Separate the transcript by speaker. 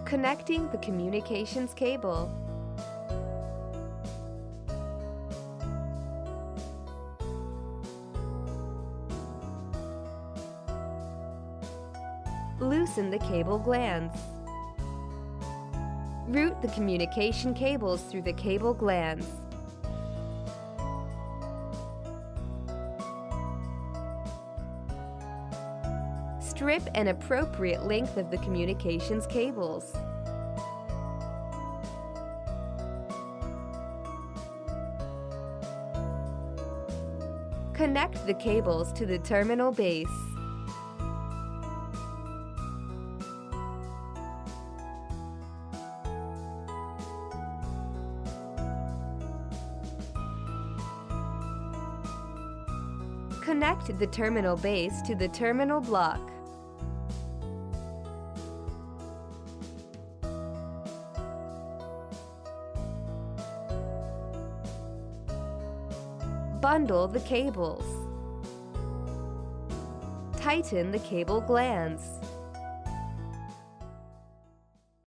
Speaker 1: Connecting the communications cable. Loosen the cable glands. Route the communication cables through the cable glands. Strip an appropriate length of the communications cables. Connect the cables to the terminal base. Connect the terminal base to the terminal block. Bundle the cables. Tighten the cable glands.